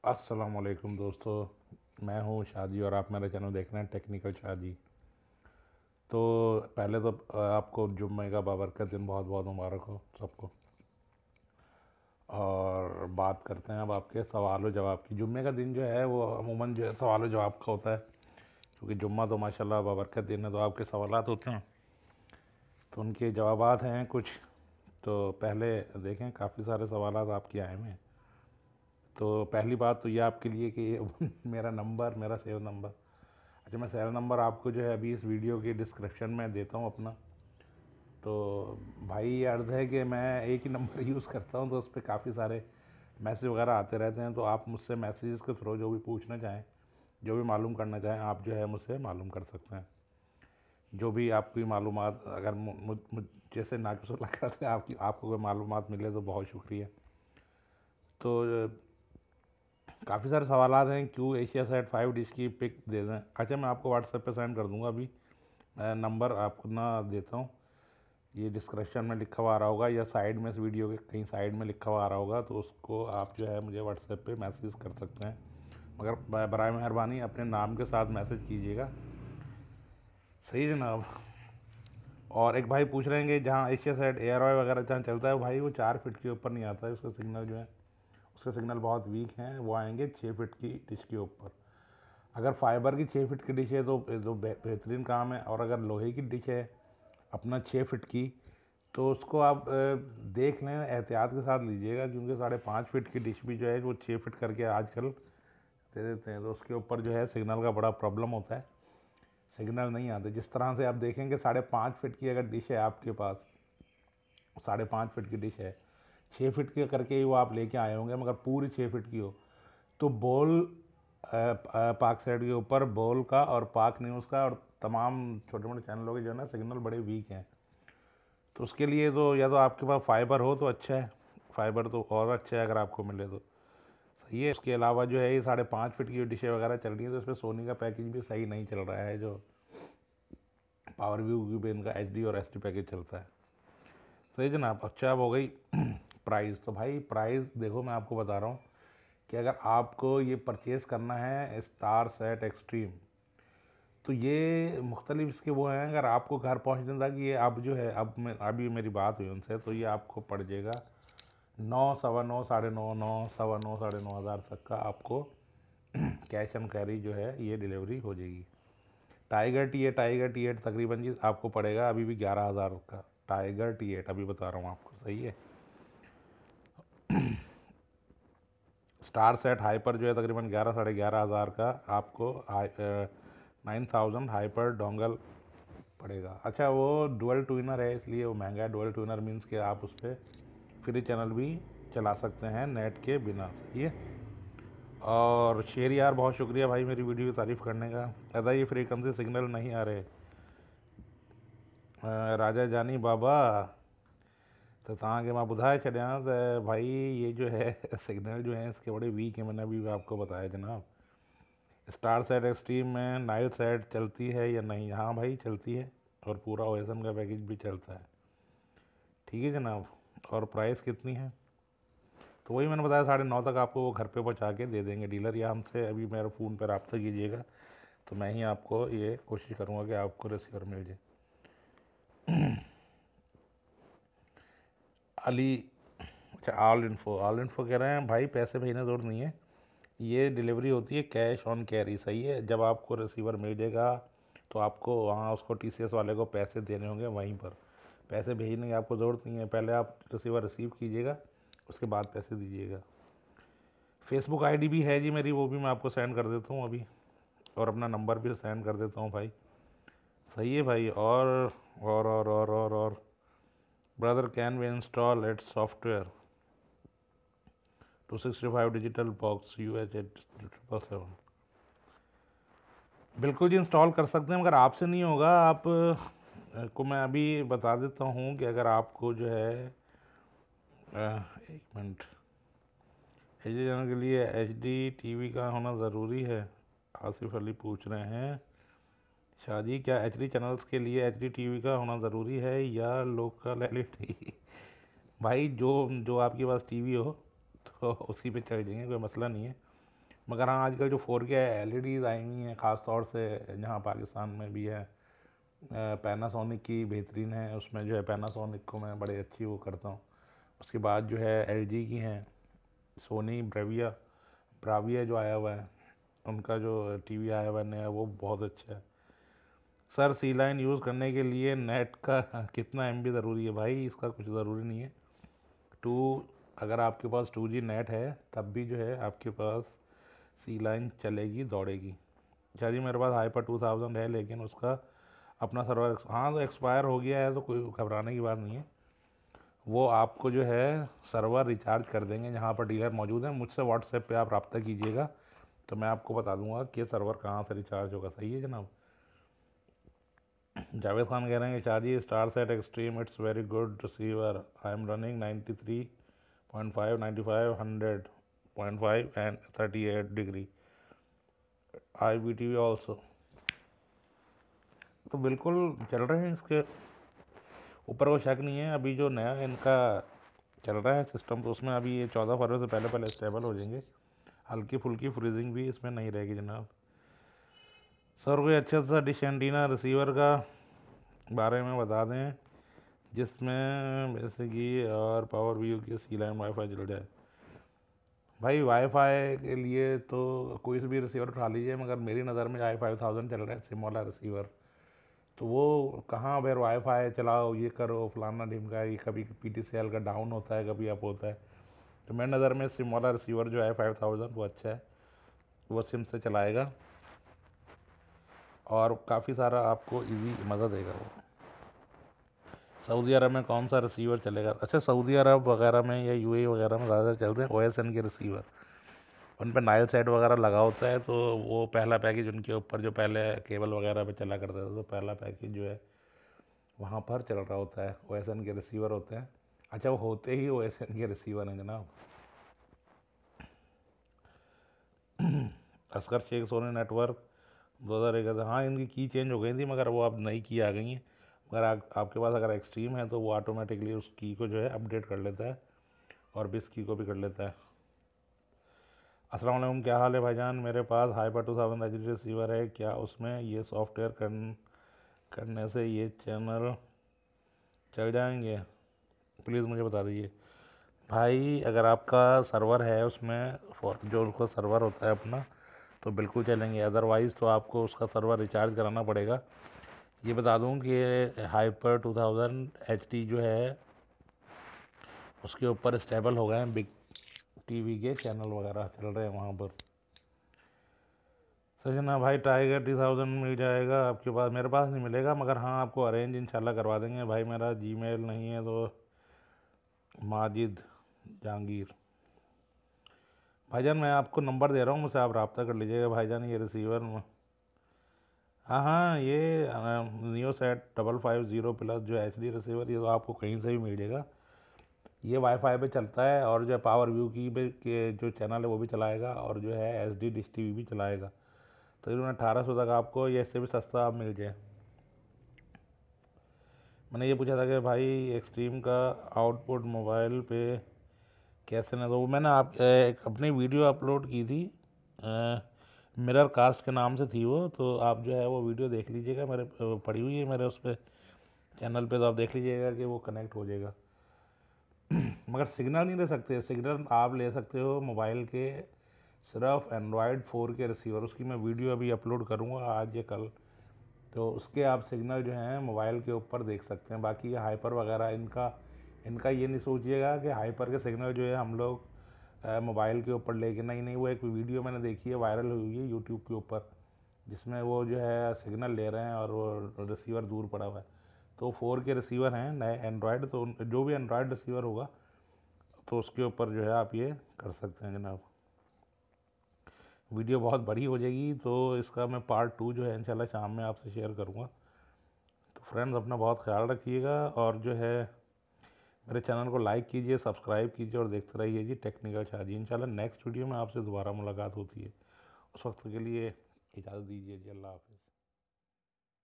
अस्सलामुअलैकुम दोस्तों, मैं हूँ शादी और आप मेरा चैनल देख रहे हैं टेक्निकल शादी। तो पहले तो आपको जुम्मे का बाबरकत दिन बहुत बहुत मुबारक हो सबको। और बात करते हैं अब आपके सवाल व जवाब की। जुम्मे का दिन जो है वो अमूमन जो है सवाल व जवाब का होता है, क्योंकि जुम्मा तो माशाल्लाह बाबरकत दिन है, तो आपके सवालात होते हैं तो उनके जवाबात हैं कुछ। तो पहले देखें, काफ़ी सारे सवालात आपके आए हुए हैं। तो पहली बात तो ये आपके लिए कि मेरा नंबर, मेरा सेव नंबर, अच्छा मैं सेल नंबर आपको जो है अभी इस वीडियो के डिस्क्रिप्शन में देता हूँ अपना। तो भाई ये अर्ज़ है कि मैं एक ही नंबर यूज़ करता हूँ, तो उस पर काफ़ी सारे मैसेज वगैरह आते रहते हैं। तो आप मुझसे मैसेजेस के थ्रू जो भी पूछना चाहें, जो भी मालूम करना चाहें, आप जो है मुझसे मालूम कर सकते हैं। जो भी आपकी मालूमात अगर मुझ जैसे नाकिस लग रहा था आपको कोई मालूमात मिले तो बहुत शुक्रिया। तो काफ़ी सारे सवालात हैं, क्यों एशिया सेट 5 डिश की पिक दे दें। अच्छा मैं आपको व्हाट्सएप पे सेंड कर दूंगा अभी। मैं नंबर आपको ना देता हूँ, ये डिस्क्रिप्शन में लिखा हुआ आ रहा होगा या साइड में इस वीडियो के कहीं साइड में लिखा हुआ आ रहा होगा, तो उसको आप जो है मुझे व्हाट्सएप पे मैसेज कर सकते हैं। मगर बराए मेहरबानी अपने नाम के साथ मैसेज कीजिएगा, सही जनाब। और एक भाई पूछ रहे हैं कि जहाँ एशिया सेट एयर ऑय वगैरह जहाँ चलता है भाई, वो 4 फीट के ऊपर नहीं आता है, उसका सिग्नल जो है, उसके सिग्नल बहुत वीक हैं। वो आएंगे 6 फीट की डिश के ऊपर। अगर फाइबर की 6 फीट की डिश है तो बेहतरीन काम है, और अगर लोहे की डिश है अपना 6 फीट की, तो उसको आप देख लें, एहतियात के साथ लीजिएगा, क्योंकि 5.5 फीट की डिश भी जो है वो 6 फीट करके आजकल दे देते हैं, तो उसके ऊपर जो है सिग्नल का बड़ा प्रॉब्लम होता है, सिग्नल नहीं आते। जिस तरह से आप देखेंगे 5.5 फीट की अगर डिश है आपके पास, 5.5 फीट की डिश है, 6 फीट के करके ही वो आप लेके आए होंगे, मगर पूरी 6 फीट की हो, तो बॉल पाक साइड के ऊपर बॉल का और पाक न्यूज़ का और तमाम छोटे मोटे चैनलों के जो है ना सिग्नल बड़े वीक हैं। तो उसके लिए तो या तो आपके पास फाइबर हो तो अच्छा है, फाइबर तो और अच्छा है अगर आपको मिले तो सही है। उसके अलावा जो है ये 5.5 फीट की डिशें वगैरह चल रही है, तो इसमें सोनी का पैकेज भी सही नहीं चल रहा है, जो पावर व्यू की भी इनका एच डी और एस डी पैकेज चलता है, सही जनाब। अच्छा अब हो गई प्राइस। तो भाई प्राइस देखो, मैं आपको बता रहा हूँ कि अगर आपको ये परचेज़ करना है स्टार सेट एक्सट्रीम, तो ये मुख्तलिफ इसके वो हैं। अगर आपको घर पहुंचने तक ये अब जो है, अभी मेरी बात हुई उनसे, तो ये आपको पड़ जाएगा 9, 9.25, 9.5, 9, 9.25, 9.5 हज़ार तक का आपको कैश एंड कैरी जो है ये डिलीवरी हो जाएगी। टाइगर T8 तकरीबन जी आपको पड़ेगा अभी भी 11 हज़ार का। टाइगर T8 अभी बता रहा हूँ आपको, सही है। स्टार सेट हाइपर जो है तकरीबन 11, 11.5 हज़ार का आपको 9,000 हाइपर डोंगल पड़ेगा। अच्छा वो डुअल ट्विनर है इसलिए वो महंगा है। डुअल ट्विनर मीन्स कि आप उस पर फ्री चैनल भी चला सकते हैं नेट के बिना, सही है। और शेर यार बहुत शुक्रिया भाई मेरी वीडियो की तारीफ़ करने का। अदा ये फ्रीक्वेंसी सिग्नल नहीं आ रहे राजा जानी बाबा, तो तव्हांखे मां ॿुधाए छॾियां त भाई ये जो है सिग्नल जो है इसके बड़े वीक हैं। मैंने अभी आपको बताया जनाब। स्टार सेट एक्सट्रीम में नाइल सेट चलती है या नहीं? हाँ भाई चलती है, और पूरा ओएसएम का पैकेज भी चलता है, ठीक है जनाब। और प्राइस कितनी है? तो वही मैंने बताया 9.5 तक आपको वो घर पे पहुंचा के दे देंगे डीलर, या हमसे अभी मेरे फ़ोन पर रब्ता कीजिएगा, तो मैं ही आपको ये कोशिश करूँगा कि आपको रिसीवर मिल जाए। अली, अच्छा ऑल इन्फो कह रहे हैं भाई पैसे भेजने ज़रूरत नहीं है, ये डिलीवरी होती है कैश ऑन कैरी, सही है। जब आपको रिसीवर मिल जाएगा तो आपको वहाँ उसको टीसीएस वाले को पैसे देने होंगे, वहीं पर पैसे भेजने की आपको ज़रूरत नहीं है। पहले आप रिसीवर रिसीव कीजिएगा, उसके बाद पैसे दीजिएगा। फेसबुक आईडी भी है जी मेरी, वो भी मैं आपको सेंड कर देता हूँ अभी, और अपना नंबर भी सेंड कर देता हूँ भाई, सही है भाई। और brother can we install it software 265 digital box UH87? बिल्कुल जी इंस्टॉल कर सकते हैं, मगर आपसे नहीं होगा। आप को मैं अभी बता देता हूँ कि अगर आपको जो है एक मिनट, एच डी चैनल के लिए HD TV का होना ज़रूरी है, आसिफ अली पूछ रहे हैं। शादी क्या HD चैनल्स के लिए HD TV का होना ज़रूरी है या लोकल LED? भाई जो जो आपके पास टीवी हो तो उसी पे चल जाएंगे, कोई मसला नहीं है। मगर हाँ आजकल जो 4K LEDs आई हुई हैं, ख़ास तौर से यहाँ पाकिस्तान में भी है, पैनासोनिक की बेहतरीन है, उसमें जो है पैनासोनिक को मैं बड़े अच्छी वो करता हूँ। उसके बाद जो है LG की हैं, सोनी ब्राविया जो आया हुआ है, उनका जो टीवी आया हुआ है नया, वो बहुत अच्छा है। सर सी लाइन यूज़ करने के लिए नेट का कितना MB ज़रूरी है? भाई इसका कुछ ज़रूरी नहीं है। अगर आपके पास 2G नेट है तब भी जो है आपके पास सी लाइन चलेगी, दौड़ेगी। अच्छा जी, मेरे पास हाइपर 2000 है, लेकिन उसका अपना सर्वर हाँ तो एक्सपायर हो गया है, तो कोई घबराने की बात नहीं है। वो आपको जो है सर्वर रिचार्ज कर देंगे, जहाँ पर डीलर मौजूद है। मुझसे व्हाट्सएप पे आप रब्ता कीजिएगा, तो मैं आपको बता दूंगा कि सर्वर कहाँ से रिचार्ज होगा। सही है जनाब। जावेद खान कह रहे हैं कि Shahji star set extreme it's very good receiver, I am running 93.5 95 100.5 and 38 degree IPTV also. तो बिल्कुल चल रहे हैं, इसके ऊपर वो शक नहीं है। अभी जो नया इनका चल रहा है सिस्टम, तो उसमें अभी ये 14 फरवरी से पहले पहले स्टेबल हो जाएंगे। हल्की फुल्की फ्रीजिंग भी इसमें नहीं रहेगी जनाब। सर कोई अच्छा सा डिश एंटीना रिसीवर का बारे में बता दें जिसमें बेसिकली और पावर व्यू की सी लाइन वाईफाई चल जाए। भाई वाईफाई के लिए तो कोई से भी रिसीवर उठा लीजिए, मगर मेरी नज़र में i5000 चल रहा है सिम वाला रिसीवर। तो वो कहाँ फिर वाईफाई चलाओ, ये करो फलाना ढिमका, ये कभी PTCL का डाउन होता है, कभी अप होता है। तो मेरी नज़र में सिम वाला रिसीवर जो है 5000 वो अच्छा है, वो सिम से चलाएगा और काफ़ी सारा आपको इजी मज़ा देगा वो। सऊदी अरब में कौन सा रिसीवर चलेगा? अच्छा, सऊदी अरब वगैरह में या UAE वगैरह में ज़्यादा चलते हैं OSN के रिसीवर। उन पर नाइल सेट वगैरह लगा होता है, तो वो पहला पैकेज उनके ऊपर जो पहले केबल वगैरह पे चला करता था, तो पहला पैकेज जो है वहाँ पर चल रहा होता है। OSN के रिसीवर होते हैं। अच्छा, वो होते ही OSN के रिसीवर हैं जनाब। Asghar Sheikh Sony network 2001। हाँ इनकी की चेंज हो गई थी, मगर वो अब नई की आ गई हैं। मगर आपके पास अगर एक्सट्रीम है तो वो ऑटोमेटिकली उस की को जो है अपडेट कर लेता है और बिस की को भी कर लेता है। अस्सलाम वालेकुम, क्या हाल है भाईजान? मेरे पास हाइपर 2000 HD रिसीवर है, क्या उसमें ये सॉफ्टवेयर करने से ये चैनल चल जाएंगे? प्लीज़ मुझे बता दीजिए। भाई अगर आपका सर्वर है उसमें जो उसका सर्वर होता है अपना, तो बिल्कुल चलेंगे, अदरवाइज़ तो आपको उसका सर्वर रिचार्ज कराना पड़ेगा। ये बता दूं कि हाइपर 2000 HD जो है उसके ऊपर स्टेबल हो गए हैं, बिग TV के चैनल वगैरह चल रहे हैं वहाँ पर। सजना भाई टाइगर 2000 मिल जाएगा आपके पास? मेरे पास नहीं मिलेगा, मगर हाँ आपको अरेंज इंशाल्लाह करवा देंगे। भाई मेरा जीमेल नहीं है तो माजिद जहांगीर। भाईजान मैं आपको नंबर दे रहा हूँ, मुझसे आप रब्ता कर लीजिएगा भाईजान। ये रिसीवर हाँ हाँ, ये नियो सेट 550 प्लस जो HD रिसीवर, ये तो आपको कहीं से भी मिल जाएगा। ये वाईफाई पे चलता है और जो पावर व्यू की के जो चैनल है वो भी चलाएगा, और जो है SD डिश TV भी चलाएगा। तकरीबन 1800 तक आपको, ये इससे भी सस्ता आप मिल जाए। मैंने ये पूछा था कि भाई एक्सट्रीम का आउटपुट मोबाइल पे कैसे ना, तो वो मैंने एक अपनी वीडियो अपलोड की थी, मिरर कास्ट के नाम से थी वो, तो आप जो है वो वीडियो देख लीजिएगा, मेरे पड़ी हुई है मेरे उस पर चैनल पे, तो आप देख लीजिएगा कि वो कनेक्ट हो जाएगा। मगर सिग्नल नहीं ले सकते, सिग्नल आप ले सकते हो मोबाइल के सिर्फ एंड्रॉयड 4 के रिसीवर। उसकी मैं वीडियो अभी अपलोड करूँगा आज या कल, तो उसके आप सिग्नल जो हैं मोबाइल के ऊपर देख सकते हैं। बाकी ये हाइपर वगैरह इनका ये नहीं सोचिएगा कि हाइपर के सिग्नल जो है हम लोग मोबाइल के ऊपर लेके, नहीं, वो एक वीडियो मैंने देखी है, वायरल हुई है यूट्यूब के ऊपर, जिसमें वो जो है सिग्नल ले रहे हैं और वो रिसीवर दूर पड़ा हुआ है। तो 4 के रिसीवर हैं नए एंड्रॉयड, तो जो भी एंड्रॉयड रिसीवर होगा तो उसके ऊपर जो है आप ये कर सकते हैं जनाब। वीडियो बहुत बड़ी हो जाएगी, तो इसका मैं पार्ट 2 जो है इंशाल्लाह शाम में आपसे शेयर करूँगा। तो फ्रेंड्स अपना बहुत ख्याल रखिएगा, और जो है मेरे चैनल को लाइक कीजिए, सब्सक्राइब कीजिए और देखते रहिए जी टेक्निकल शाहजी। इंशाल्लाह नेक्स्ट वीडियो में आपसे दोबारा मुलाकात होती है, उस वक्त के लिए इजाज़त दीजिए जी। अल्लाह हाफ़िज़।